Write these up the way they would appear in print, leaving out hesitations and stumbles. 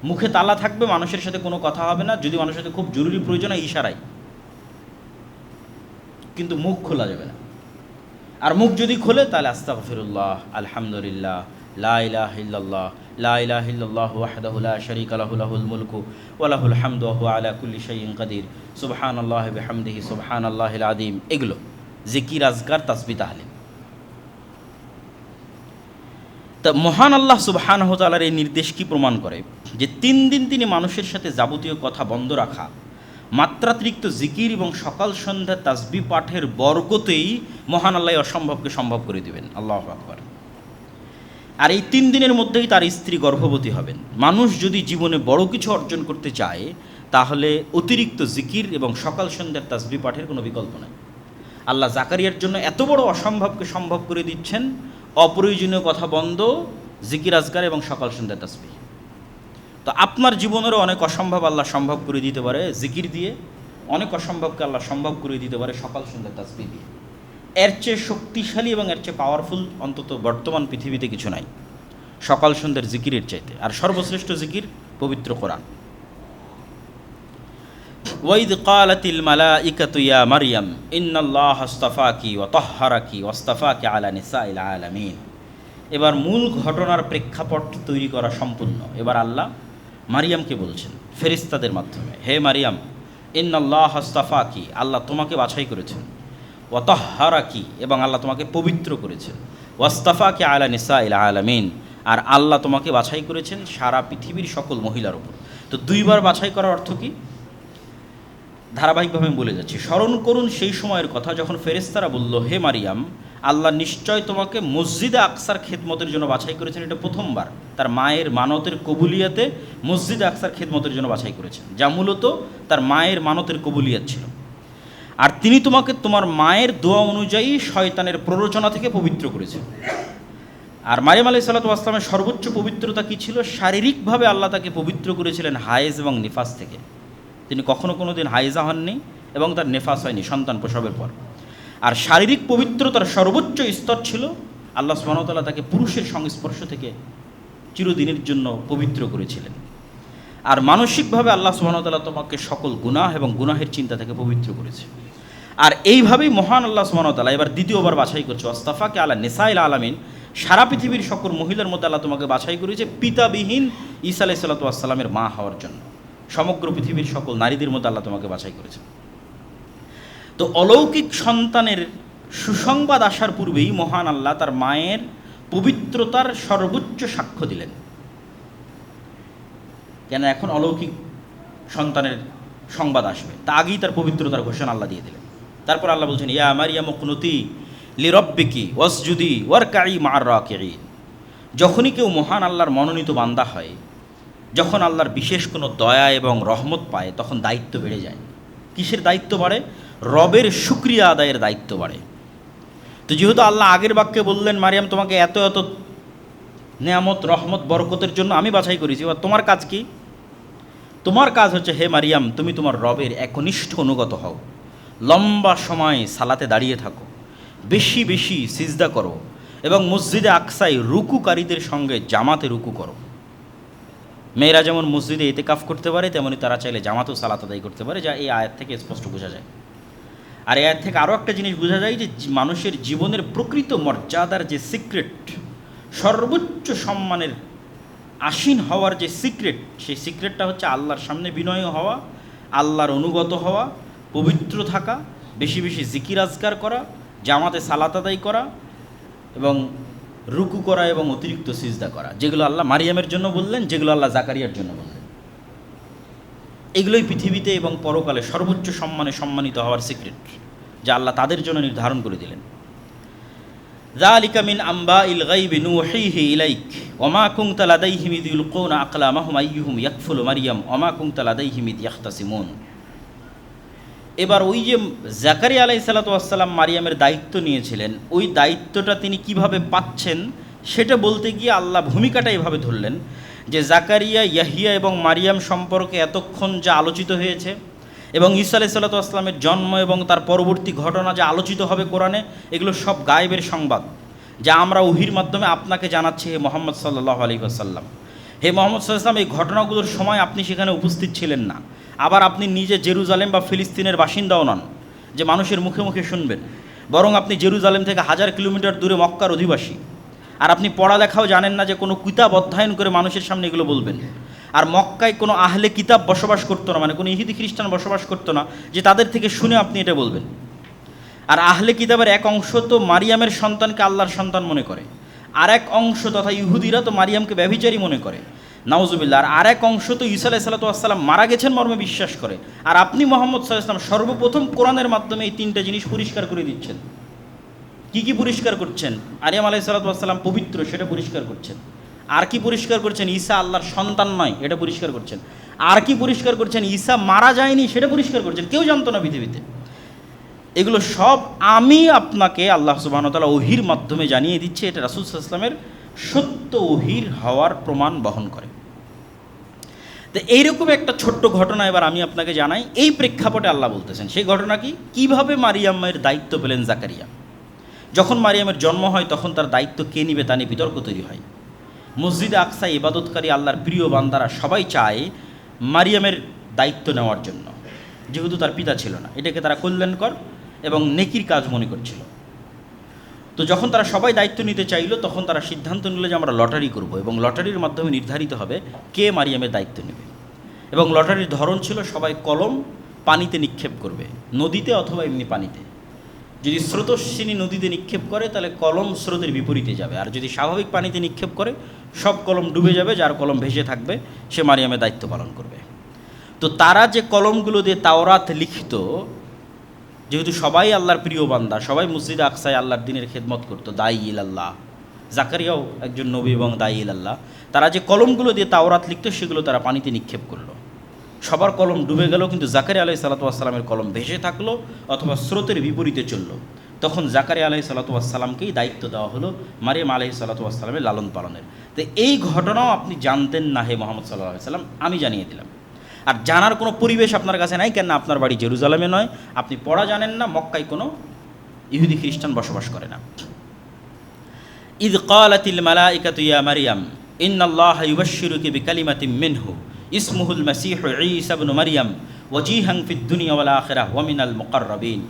মুখে তালা থাকবে, মানুষের সাথে কোনো কথা হবে না, যদি মানুষের সাথে খুব জরুরি প্রয়োজন হয় ইশারায়, কিন্তু মুখ খোলা যাবে না। আর মুখ যদি খোলে তাহলে আস্তাগফিরুল্লাহ, আলহামদুলিল্লাহ, লা ইলাহা ইল্লাল্লাহ, লা ইলাহা ইল্লাল্লাহু ওয়াহদাহু লা শারীকা লাহু, লাহুল মুলকু ওয়া লাহুল হামদু ওয়া হুয়া আলা কুল্লি শাইইন কাদির, সুবহানাল্লাহি ওয়া বিহামদিহি সুবহানাল্লাহিল আযীম। এগুলো জিকির, আজকার, তাসবিহ, তাহলিল। তা মহান আল্লাহ সুবহানাহু ওয়া তাআলার এই নির্দেশ কি প্রমাণ করে? যে 3 দিন তিনি মানুষের সাথে যাবতীয় কথা বন্ধ রাখা, মাত্রাতিরিক্ত জিকির এবং সকাল সন্ধ্যা তাসবিহ পাঠের বরকতেই মহান আল্লাহ অসম্ভবকে সম্ভব করে দিবেন। আল্লাহু আকবার। আর এই 3 দিনের মধ্যেই তার স্ত্রী গর্ভবতী হবেন। মানুষ যদি জীবনে বড় কিছু অর্জন করতে চায়, তাহলে অতিরিক্ত জিকির এবং সকাল সন্ধ্যার তাসবিহ পাঠের কোনো বিকল্প নেই। আল্লাহ জাকারিয়ার জন্য এত বড় অসম্ভবকে সম্ভব করে দিচ্ছেন, অপ্রয়োজনীয় কথা বন্ধ, জিকির, আজকার এবং সকাল সন্ধ্যার তাসবিহ। তো আপনার জীবনেরও অনেক অসম্ভব আল্লাহ সম্ভব করে দিতে পারে জিকির দিয়ে, অনেক অসম্ভবকে আল্লাহ সম্ভব করে দিতে পারে সকাল সন্ধ্যার তাসবিহ দিয়ে। এর চেয়ে শক্তিশালী এবং এর চেয়ে পাওয়ারফুল অন্তত বর্তমান পৃথিবীতে কিছু নাই সকাল সন্ধ্যার জিকিরের চাইতে। আর সর্বশ্রেষ্ঠ জিকির পবিত্র কোরআন। ওয়াইদ ক্বালাতিল মালাইকাতু ইয়া মারইয়াম ইন্নাল্লাহা আসতাফাকি ওয়া তাহহারাকি ওয়াসতাফাকি আলা নিসাইল আলামিন। এবার মূল ঘটনার প্রেক্ষাপট তৈরি করা সম্পূর্ণ। এবার আল্লাহ মারিয়ামকে বলছেন ফেরেশতাদের মাধ্যমে, হে মারিয়াম, ইন্নাল্লাহা আসতাফাকি, আল্লাহ তোমাকে বাছাই করেছেন, ওয়া তাহহারাকি, এবং আল্লাহ তোমাকে পবিত্র করেছেন, ওয়াসতাফাকি আলা নিসাইল আলামিন, আর আল্লাহ তোমাকে বাছাই করেছেন সারা পৃথিবীর সকল মহিলার উপর। তো 2 বার বাছাই করার অর্থ কি? ধারাবাহিকভাবে আমি বলে যাচ্ছি। স্মরণ করুন সেই সময়ের কথা যখন ফেরেশতারা বলল, হে মারিয়াম, আল্লাহ নিশ্চয় তোমাকে মসজিদে আকসার খেদমতের জন্য বাছাই করেছেন। এটা প্রথমবার তার মায়ের মানতের কবুলিয়াতে মসজিদে আকসার খেদমতের জন্য বাছাই করেছেন, যা মূলত তার মায়ের মানতের কবুলিয়াত ছিল। আর তিনি তোমাকে তোমার মায়ের দোয়া অনুযায়ী শয়তানের প্ররোচনা থেকে পবিত্র করেছেন। আর মারিয়াম আলাইহিস সালাতু ওয়াস সালামের সর্বোচ্চ পবিত্রতা কী ছিল? শারীরিকভাবে আল্লাহ তাকে পবিত্র করেছিলেন হায়েজ এবং নিফাস থেকে। তিনি কখনো কোনো দিন হাইজা হননি এবং তার নেফাস হয়নি সন্তান প্রসবের পর। আর শারীরিক পবিত্রতার সর্বোচ্চ স্তর ছিল আল্লাহ সুবহানাহু ওয়া তাআলা তাকে পুরুষের সংস্পর্শ থেকে চিরদিনের জন্য পবিত্র করেছিলেন। আর মানসিকভাবে আল্লাহ সুবহানাহু ওয়া তাআলা তোমাকে সকল গুনাহ এবং গুনাহের চিন্তা থেকে পবিত্র করেছে। আর এইভাবেই মহান আল্লাহ সুবহানাহু ওয়া তাআলা এবার দ্বিতীয়বার বাছাই করছে, ওয়াসতাফাকে আলা নিসাইল আলামিন, সারা পৃথিবীর সকল মহিলার মধ্যে আল্লাহ তোমাকে বাছাই করেছে পিতাবিহীন ঈসা আলাইহিস সালাতু ওয়াস সালামের মা হওয়ার জন্য। সমগ্র পৃথিবীর সকল নারীদের মধ্যে আল্লাহ তোমাকে বাছাই করেছে। তো অলৌকিক সন্তানের সুসংবাদ আসার পূর্বেই মহান আল্লাহ তার মায়ের পবিত্রতার সর্বোচ্চ সাক্ষ্য দিলেন। কেন? এখন অলৌকিক সন্তানের সংবাদ আসবে, তা আগেই তার পবিত্রতার ঘোষণা আল্লাহ দিয়ে দিলেন। তারপর আল্লাহ বলছেন, ইয়া মারিয়াম কুনুতি লিরাব্বিকি ওয়াসজুদি ওয়ারকাই মা'আর রাকিঈন। যখনই কেউ মহান আল্লাহর মনোনীত বান্দা হয়, যখন আল্লাহর বিশেষ কোনো দয়া এবং রহমত পায়, তখন দায়িত্ব বেড়ে যায়। কিসের দায়িত্ব বাড়ে? রবের শুকরিয়া আদায়ের দায়িত্ব বাড়ে। তো যেহেতু আল্লাহ আগের বাক্যে বললেন, মারিয়াম তোমাকে এত এত নেয়ামত, রহমত, বরকতের জন্য আমি বাছাই করেছি, এবার তোমার কাজ কি? তোমার কাজ হচ্ছে, হে মারিয়াম, তুমি তোমার রবের একনিষ্ঠ অনুগত হও, লম্বা সময় সালাতে দাঁড়িয়ে থাকো, বেশি বেশি সিজদা করো, এবং মসজিদে আকসায় রুকুকারীদের সঙ্গে জামাতে রুকু করো। মেয়েরা যেমন মসজিদে ইতিকাফ করতে পারে, তেমনি তারা চাইলে জামাতেও সালাত আদায় করতে পারে, যা এই আয়াত থেকে স্পষ্ট বোঝা যায়। আর এই আয়াত থেকে আরও একটা জিনিস বোঝা যায় যে মানুষের জীবনের প্রকৃত মর্যাদার যে সিক্রেট, সর্বোচ্চ সম্মানের আসীন হওয়ার যে সিক্রেট, সেই সিক্রেটটা হচ্ছে আল্লাহর সামনে বিনয় হওয়া, আল্লাহর অনুগত হওয়া, পবিত্র থাকা, বেশি বেশি জিকির আজকার করা, জামাতে সালাত আদায় করা, এবং রুকু করা এবং অতিরিক্ত সিজদা করা, যেগুলো আল্লাহ মারিয়ামের জন্য বললেন, যেগুলো আল্লাহ জাকারিয়ার জন্য বললেন। এগুলোই পৃথিবীতে এবং পরকালে সর্বোচ্চ সম্মানে সম্মানিত হওয়ার সিক্রেট, যা আল্লাহ তাদের জন্য নির্ধারণ করে দিলেন। যালিকা মিন আম্বাইল গায়বি নুহিহি ইলাইক ওমা কুনতা লাদাইহিম ইয ইলকুনা আকলামাহুম আইয়ুহুম ইয়াকফুলু মারইয়াম ওমা কুনতা লাদাইহিম ইয ইখতাসিমুন। এবার ওই যে জাকারিয়া আলাইহিস সালাতু ওয়াস সালাম মারিয়ামের দায়িত্ব নিয়েছিলেন, ওই দায়িত্বটা তিনি কিভাবে পাচ্ছেন সেটা বলতে গিয়ে আল্লাহ ভূমিকাটা এভাবে ধরলেন যে জাকারিয়া, ইয়াহিয়া এবং মারিয়াম সম্পর্কে এতক্ষণ যা আলোচিত হয়েছে, এবং ঈসা আলাইহিস সালাতু ওয়াস সালামের জন্ম এবং তার পরবর্তী ঘটনা যা আলোচিত হবে কোরআনে, এগুলো সব গায়েবের সংবাদ, যা আমরা ওহীর মাধ্যমে আপনাকে জানাচ্ছি, হে মুহাম্মদ সাল্লাল্লাহু আলাইহি ওয়াসাল্লাম। হে মোহাম্মদ সাল্লাল্লাহু আলাইহি ওয়াসাল্লাম, এই ঘটনাগুলোর সময় আপনি সেখানে উপস্থিত ছিলেন না। আবার আপনি নিজে জেরুজালেম বা ফিলিস্তিনের বাসিন্দাও নন যে মানুষের মুখে মুখে শুনবেন, বরং আপনি জেরুজালেম থেকে 1000 কিলোমিটার দূরে মক্কার অধিবাসী। আর আপনি পড়ালেখাও জানেন না যে কোনো কিতাব অধ্যয়ন করে মানুষের সামনে এগুলো বলবেন। আর মক্কায় কোনো আহলে কিতাব বসবাস করতো না, মানে কোনো ইহুদি খ্রিস্টান বসবাস করতো না যে তাদের থেকে শুনে আপনি এটা বলবেন। আর আহলে কিতাবের এক অংশ তো মারিয়ামের সন্তানকে আল্লাহর সন্তান মনে করে, আর এক অংশ তথা ইহুদিরা তো মারিয়ামকে ব্যভিচারী মনে করে, নাউজুবিল্লাহ। আর এক অংশ তো ঈসা আলাইহিস সালাতু ওয়াস সালাম মারা গেছেন মর্মে বিশ্বাস করে। আর আপনি মুহাম্মদ সাল্লাল্লাহু আলাইহি ওয়াসাল্লাম সর্বপ্রথম কোরআনের মাধ্যমে এই তিনটা জিনিস পরিষ্কার করে দিচ্ছেন। কি কি পরিষ্কার করছেন? মারিয়াম আলাইহিস সালাতু ওয়াস সালাম পবিত্র, সেটা পরিষ্কার করছেন। আর কি পরিষ্কার করছেন? ঈসা আল্লাহর সন্তান নয়, এটা পরিষ্কার করছেন। আর কি পরিষ্কার করছেন? ঈসা মারা যায়নি, সেটা পরিষ্কার করছেন। কেউ জানতো না পৃথিবীতে। এগুলো সব আমি আপনাকে আল্লাহ সুবহানাহু ওয়া তাআলা ওহীর মাধ্যমে জানিয়ে দিচ্ছে। এটা রাসূল সাল্লাল্লাহু আলাইহি ওয়াসাল্লামের সত্য ওহীর হওয়ার প্রমাণ বহন করে। তো এইরকম একটা ছোট্ট ঘটনা এবার আমি আপনাকে জানাই। এই প্রেক্ষাপটে আল্লাহ বলতেছেন সেই ঘটনা কি, কীভাবে মারিয়ামের দায়িত্ব পেলেন জাকারিয়া। যখন মারিয়ামের জন্ম হয় তখন তার দায়িত্ব কে নিবে তা নিয়ে বিতর্ক তৈরি হয়। মসজিদে আকসায় ইবাদতকারী আল্লাহর প্রিয় বান্দারা সবাই চায় মারিয়ামের দায়িত্ব নেওয়ার জন্য, যেহেতু তার পিতা ছিল না। এটাকে তারা কল্যাণকর এবং নেকির কাজ মনে করছিল। তো যখন তারা সবাই দায়িত্ব নিতে চাইলো, তখন তারা সিদ্ধান্ত নিল যে আমরা লটারি করব এবং লটারির মাধ্যমে নির্ধারিত হবে কে মারিয়ামের দায়িত্ব নেবে। এবং লটারির ধরন ছিল সবাই কলম পানিতে নিক্ষেপ করবে, নদীতে অথবা এমনি পানিতে। যদি স্রোতস্বিনী নদীতে নিক্ষেপ করে তাহলে কলম স্রোতের বিপরীতে যাবে, আর যদি স্বাভাবিক পানিতে নিক্ষেপ করে সব কলম ডুবে যাবে, যার কলম ভেসে থাকবে সে মারিয়ামের দায়িত্ব পালন করবে। তো তারা যে কলমগুলো দিয়ে তাওরাত লিখত, যেহেতু সবাই আল্লাহর প্রিয় বান্দা, সবাই মসজিদে আকসায় আল্লাহর দিনের খেদমত করতো, দায়ী ইলাল্লাহ, জাকারিয়াও একজন নবী এবং দায়ী ইলাল্লাহ, তারা যে কলমগুলো দিয়ে তাওরাত লিখতো সেগুলো তারা পানিতে নিক্ষেপ করলো। সবার কলম ডুবে গেল, কিন্তু জাকারিয়া আলাইহিস সালাতু ওয়াস সালামের কলম ভেসে থাকলো অথবা স্রোতের বিপরীতে চললো। তখন জাকারিয়া আলাইহিস সালাতু ওয়াস সালামকেই দায়িত্ব দেওয়া হলো মারিয়াম আলাইহিস সালাতু ওয়াস সালামের লালন পালনের। তো এই ঘটনাও আপনি জানতেন না হে মুহাম্মদ সাল্লাল্লাহু আলাইহি ওয়াসাল্লাম, আমি জানিয়ে দিলাম। আর জানার কোনো পরিবেশ আপনার কাছে নাই, কেন আপনার বাড়ি জেরুজালেমে নয়, আপনি পড়া জানেন না, মক্কায় কোনো ইহুদি খ্রিস্টান বসবাস করে না। ইয ক্বালাতিল মালাইকাতু ইয়া মারিয়াম ইন্নাল্লাহা ইউবাশশিরুকি বিকালিমাতিন মিনহু ইসমুহুল মাসীহু ঈসা ইবনু মারিয়াম ওয়াজিহান ফিদ দুনিয়া ওয়াল আখিরাহ ওয়া মিনাল মুকাররাবিন।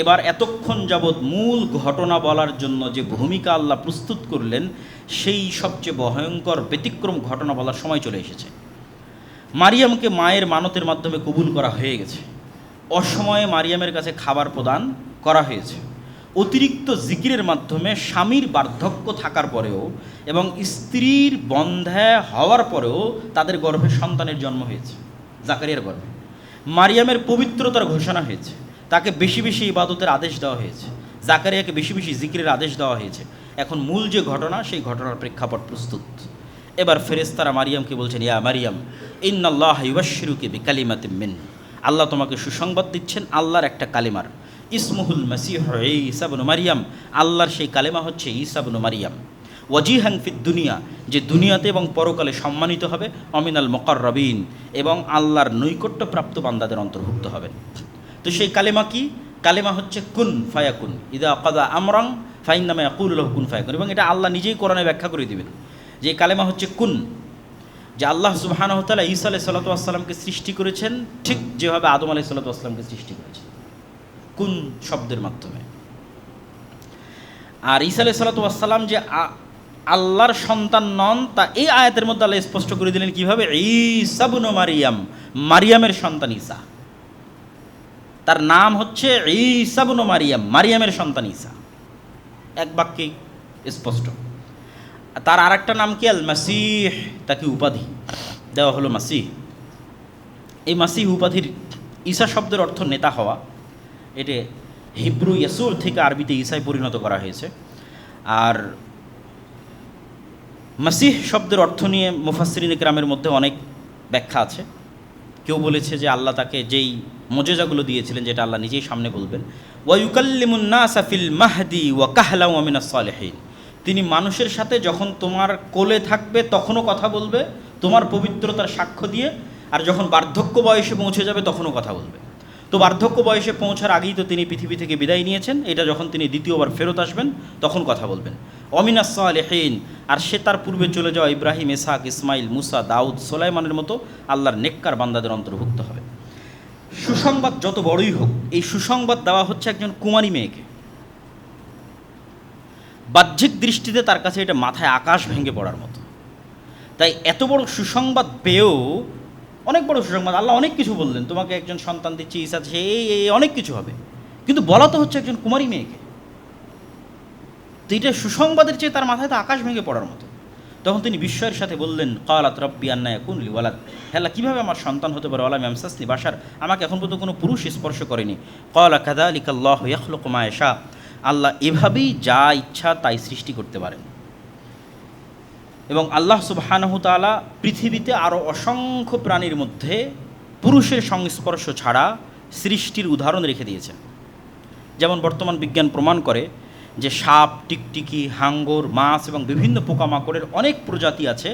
এবার এতক্ষণ যাবৎ মূল ঘটনা বলার জন্য যে ভূমিকা আল্লাহ প্রস্তুত করলেন, সেই সবচেয়ে ভয়ঙ্কর ব্যতিক্রম ঘটনা বলার সময় চলে এসেছে। মারিয়ামকে মায়ের মানতের মাধ্যমে কবুল করা হয়ে গেছে। অসময়ে মারিয়ামের কাছে খাবার প্রদান করা হয়েছে। অতিরিক্ত জিকিরের মাধ্যমে স্বামীর বার্ধক্য থাকার পরেও এবং স্ত্রীর বন্ধ্যা হওয়ার পরেও তাদের গর্ভে সন্তানের জন্ম হয়েছে, জাকারিয়ার গর্ভে। মারিয়ামের পবিত্রতার ঘোষণা হয়েছে, তাকে বেশি বেশি ইবাদতের আদেশ দেওয়া হয়েছে, জাকারিয়াকে বেশি বেশি জিকিরের আদেশ দেওয়া হয়েছে। এখন মূল যে ঘটনা, সেই ঘটনার প্রেক্ষাপট প্রস্তুত। এবার ফেরেশতারা মারিয়ামকে বলছেন, ইয়া মারিয়াম ইন্নাল্লাহা ইউবাশশিরুকি বিকালিমাতিন মিনহু, আল্লাহ তোমাকে সুসংবাদ দিচ্ছেন আল্লাহর একটা কালিমার। ইসমুহুল মাসীহু ঈসা ইবনু মারিয়াম, আল্লাহর সেই কালেমা হচ্ছে ঈসা ইবনু মারিয়াম। ওয়াজিহান ফিদ দুনিয়া, যে দুনিয়াতে এবং পরকালে সম্মানিত হবে, অমিনাল মুকাররাবিন, এবং আল্লাহর নৈকট্যপ্রাপ্ত বান্দাদের অন্তর্ভুক্ত হবেন। তো সেই কালেমা কি? কালেমা হচ্ছে কুন ফায়াকুন, ইদা কাযা আমরান ফাইন্নামা ইয়াকুলু লাহু কুন ফায়াকুন। এবং এটা আল্লাহ নিজেই কোরআনে ব্যাখ্যা করে দিবেন যে কালেমা হচ্ছে কুন, যে আল্লাহ সুবহানাহু ওয়া তাআলা ঈসা আলাইহিস সালাতু ওয়াস সালামকে সৃষ্টি করেছেন ঠিক যেভাবে আদম আলাইহিস সালাতু ওয়াস সালামকে সৃষ্টি করেছেন, কুন শব্দের মাধ্যমে। আর ঈসা আলাইহিস সালাতু ওয়াস সালাম যে আল্লাহর সন্তান নন, তা এই আয়াতের মধ্যে আল্লাহ স্পষ্ট করে দিলেন কিভাবে, ঈসা ইবনু মারিয়াম, মারিয়ামের সন্তান ঈসা। তার নাম হচ্ছে ঈসা ইবনু মারিয়াম, মারিয়ামের সন্তান ঈসা, এক বাক্যে স্পষ্ট। তার আরেকটা নাম কি? আল মাসীহ, তাকে উপাধি দেওয়া হলো মাসীহ। এই মাসীহ উপাধির ঈসা শব্দের অর্থ নেতা হওয়া। এটা হিব্রু ইয়াসুর থেকে আরবিতে ঈসায় পরিণত করা হয়েছে। আর মাসীহ শব্দের অর্থ নিয়ে মুফাসসিরিন কিরামের মধ্যে অনেক ব্যাখ্যা আছে। কেউ বলেছে যে আল্লাহ তাকে যেই মুজিজাগুলো দিয়েছিলেন, যেটা আল্লাহ নিজেই সামনে বলবেন, ওয়া ইউকাল্লিমুন নাসা ফিল মাহদি ওয়া কাহলা ওয়া মিনাস সালিহিন, তিনি মানুষের সাথে যখন তোমার কোলে থাকবে তখনও কথা বলবে তোমার পবিত্রতার সাক্ষ্য দিয়ে, আর যখন বার্ধক্য বয়সে পৌঁছে যাবে তখনও কথা বলবে। তো বার্ধক্য বয়সে পৌঁছার আগেই তো তিনি পৃথিবী থেকে বিদায় নিয়েছেন, এটা যখন তিনি দ্বিতীয়বার ফেরত আসবেন তখন কথা বলবেন। অমিনাস সালেহীন, আর সে তার পূর্বে চলে যাওয়া ইব্রাহিম, ইসহাক, ইসমাইল, মুসা, দাউদ, সোলাইমানের মতো আল্লাহর নেককার বান্দাদের অন্তর্ভুক্ত হবে। সুসংবাদ যত বড়ই হোক, এই সুসংবাদ দেওয়া হচ্ছে একজন কুমারী মেয়েকে। বাহ্যিক দৃষ্টিতে তার কাছে এটা মাথায় আকাশ ভেঙে পড়ার মতো। তাই এত বড় সুসংবাদ পেয়েও, অনেক বড় সুসংবাদ, আল্লাহ অনেক কিছু বললেন, তোমাকে একজন সন্তান দিচ্ছি, ঈসা সে এই অনেক কিছু হবে, কিন্তু বলা তো হচ্ছে একজন কুমারী মেয়েকে। তো এটা সুসংবাদের চেয়ে তার মাথায় তো আকাশ ভেঙে পড়ার মতো। তখন তিনি বিস্ময়ের সাথে বললেন, কালাত রব্বি আন্না ইয়াকুনু লি ওয়ালাদ, হে আল্লাহ কীভাবে আমার সন্তান হতে পারে, ওয়ালাম ইয়ামসাসনি বাশার, আমাকে এখন পর্যন্ত কোনো পুরুষ স্পর্শ করেনি। ক্বালা কাযালিকা আল্লাহু ইয়াখলুকু মা ইয়াশা, আল্লাহ এভাবেই যা ইচ্ছা তাই সৃষ্টি করতে পারেন। এবং আল্লাহ সুবহানাহু তাআলা পৃথিবীতে আরও অসংখ্য প্রাণীর মধ্যে পুরুষের সংস্পর্শ ছাড়া সৃষ্টির উদাহরণ রেখে দিয়েছেন। যেমন বর্তমান বিজ্ঞান প্রমাণ করে যে সাপ, টিকটিকি, হাঙ্গর, মাছ এবং বিভিন্ন পোকামাকড়ের অনেক প্রজাতি আছে,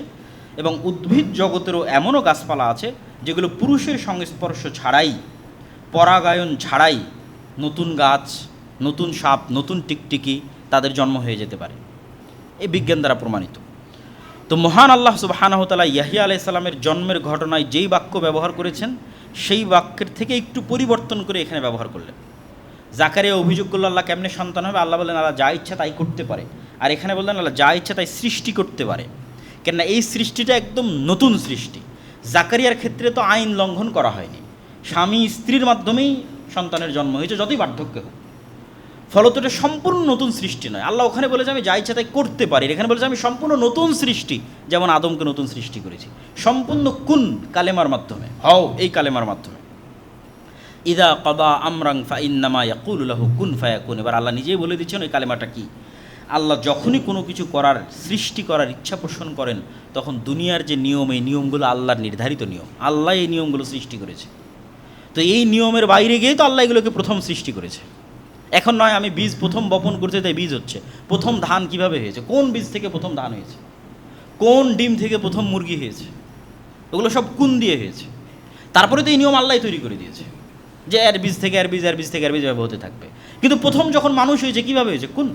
এবং উদ্ভিদ জগতেরও এমনও গাছপালা আছে যেগুলো পুরুষের সংস্পর্শ ছাড়াই, পরাগায়ন ছাড়াই নতুন গাছ, নতুন সাপ, নতুন টিকটিকি তাদের জন্ম হয়ে যেতে পারে। এই বিজ্ঞান দ্বারা প্রমাণিত। তো মহান আল্লাহ সুবহানাহু তাআলা ইয়াহইয়া আলাইহিস সালামের জন্মের ঘটনায় যেই বাক্য ব্যবহার করেছেন, সেই বাক্যের থেকে একটু পরিবর্তন করে এখানে ব্যবহার করলেন। জাকারিয়া অভিযোগ করল আল্লাহ কেমনে সন্তান হবে, আল্লাহ বললেন আল্লাহ যা ইচ্ছা তাই করতে পারে। আর এখানে বললেন আল্লাহ যা ইচ্ছা তাই সৃষ্টি করতে পারে। কেননা এই সৃষ্টিটা একদম নতুন সৃষ্টি। জাকারিয়ার ক্ষেত্রে তো আইন লঙ্ঘন করা হয়নি, স্বামী স্ত্রীর মাধ্যমেই সন্তানের জন্ম হয়েছে, যতই বার্ধক্য হোক। ফলত এটা সম্পূর্ণ নতুন সৃষ্টি নয়। আল্লাহ ওখানে বলে যে আমি যা ইচ্ছা তাই করতে পারি, এখানে বলে যে আমি সম্পূর্ণ নতুন সৃষ্টি, যেমন আদমকে নতুন সৃষ্টি করেছি, সম্পূর্ণ কুন কালেমার মাধ্যমে, হও এই কালেমার মাধ্যমে। ইদা কদা আমরাং ফাইন্নামা ইয়াকুলু লাহু কুন ফায়াকুন। এবার আল্লাহ নিজেই বলে দিচ্ছেন ওই কালেমাটা কি। আল্লাহ যখনই কোনো কিছু করার, সৃষ্টি করার ইচ্ছা পোষণ করেন, তখন দুনিয়ার যে নিয়ম, এই নিয়মগুলো আল্লাহর নির্ধারিত নিয়ম, আল্লাহ এই নিয়মগুলো সৃষ্টি করেছে। তো এই নিয়মের বাইরে গিয়েই তো আল্লাহ এগুলোকে প্রথম সৃষ্টি করেছে। এখন নয় আমি বীজ প্রথম বপন করতে তাই বীজ হচ্ছে, প্রথম ধান কিভাবে হয়েছে, কোন বীজ থেকে প্রথম ধান হয়েছে, কোন ডিম থেকে প্রথম মুরগি হয়েছে, ওগুলো সব কোন দিয়ে হয়েছে। তারপরে তো এই নিয়ম আল্লাহ তৈরি করে দিয়েছে যে এর বীজ থেকে এর বীজ, এর বীজ থেকে এর বীজ এভাবে হতে থাকবে। কিন্তু প্রথম যখন মানুষ হয়েছে কীভাবে হয়েছে, কোন।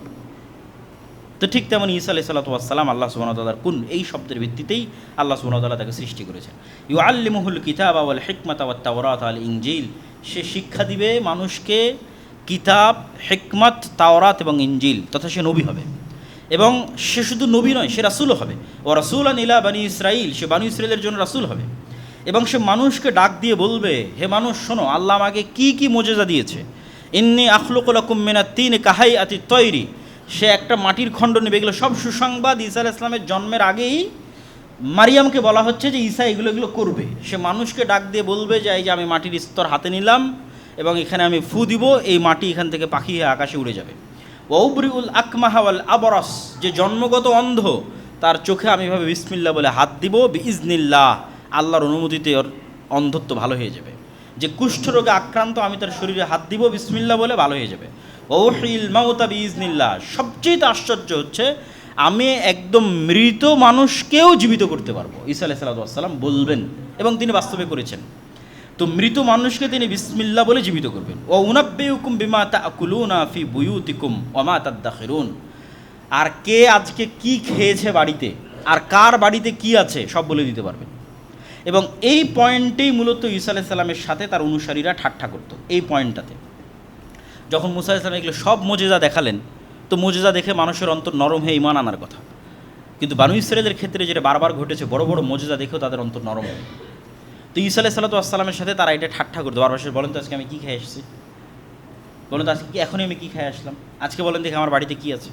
তো ঠিক তেমন ঈসা আলাইহিস সালাতু ওয়াস সালাম আল্লাহ সুবহানাহু ওয়া তাআলার কুন এই শব্দের ভিত্তিতেই আল্লাহ সুবহানাহু ওয়া তাআলা তাকে সৃষ্টি করেছেন। ইউআল্লিমুহুল কিতাবা ওয়াল হিকমাতা ওয়াত তাওরাত ওয়াল ইনজিল, সে শিক্ষা দিবে মানুষকে কিতাব, হিকমত, তাওরাত এবং ইনজিল, তথা সে নবী হবে। এবং সে শুধু নবী নয়, সে রাসূলও হবে। ও রাসূলান ইলা বানি ইসরাইল, সে বানি ইসরাইলের জন্য রাসূল হবে। এবং সে মানুষকে ডাক দিয়ে বলবে, হে মানুষ শোনো, আল্লাহ আমাকে কি কি মোজেজা দিয়েছে। ইন্নী আখলুকু লাকুম মিনাত তিনি কাহাইয়াতিত তৈরি, সে একটা মাটির খণ্ড নেবে। এগুলো সব সুসংবাদ ঈসা আলাইহিস সালামের জন্মের আগেই মারিয়ামকে বলা হচ্ছে যে ঈসা এগুলো করবে। সে মানুষকে ডাক দিয়ে বলবে যে এই যে আমি মাটির স্তর হাতে নিলাম এবং এখানে আমি ফু দিব, এই মাটি এখান থেকে পাখি হয়ে আকাশে উড়ে যাবে। ওয়াউবরিউল আকমাহা ওয়াল আবরাস, যে জন্মগত অন্ধ তার চোখে আমি এভাবে বিসমিল্লাহ বলে হাত দিব, বিইজনিল্লাহ, আল্লাহর অনুমতিতে ওর অন্ধত্ব ভালো হয়ে যাবে। যে কুষ্ঠরোগে আক্রান্ত আমি তার শরীরে হাত দিব বিসমিল্লাহ বলে, ভালো হয়ে যাবে। ওহিল মাউতা বিইজনিল্লাহ, সবচেয়ে আশ্চর্য হচ্ছে আমি একদম মৃত মানুষকেও জীবিত করতে পারবো, ঈসা আলাইহিস সালাম বলবেন, এবং তিনি বাস্তবে করেছেন। তো মৃত মানুষকে তিনি বিসমিল্লাহ বলে জীবিত করবেন। ও উনাব্বিউকুম বিমা তাকুলুনা ফি বুয়ুতিকুম ওয়া মা তাদাখিরুন, আর কে আজকে কি খেয়েছে বাড়িতে, আর কার বাড়িতে কি আছে সব বলে দিতে পারবেন। এবং এই পয়েন্টেই মূলত ঈসা আলাইহিস সালামের সাথে তার অনুসারীরা ঠাট্টা করত। এই পয়েন্টটাতে যখন মুসা আলাইহিস সালাম এগুলো সব মোজেজা দেখালেন, তো মোজেজা দেখে মানুষের অন্তর নরম হয়ে ঈমান আনার কথা। কিন্তু বানু ইসরাঈলের ক্ষেত্রে যেটা বারবার ঘটেছে, বড় বড় মোজেজা দেখেও তাদের অন্তর নরম হয়। তো ঈসা আলাইহিস সালামের সাথে তারা এটা ঠাট্টা করতো, বারবার সে বলেন তো আজকে আমি কী খেয়ে এসেছি, বলেন তো আজকে এখনই আমি কী খেয়ে আসলাম, আজকে বলেন দেখে আমার বাড়িতে কী আছে।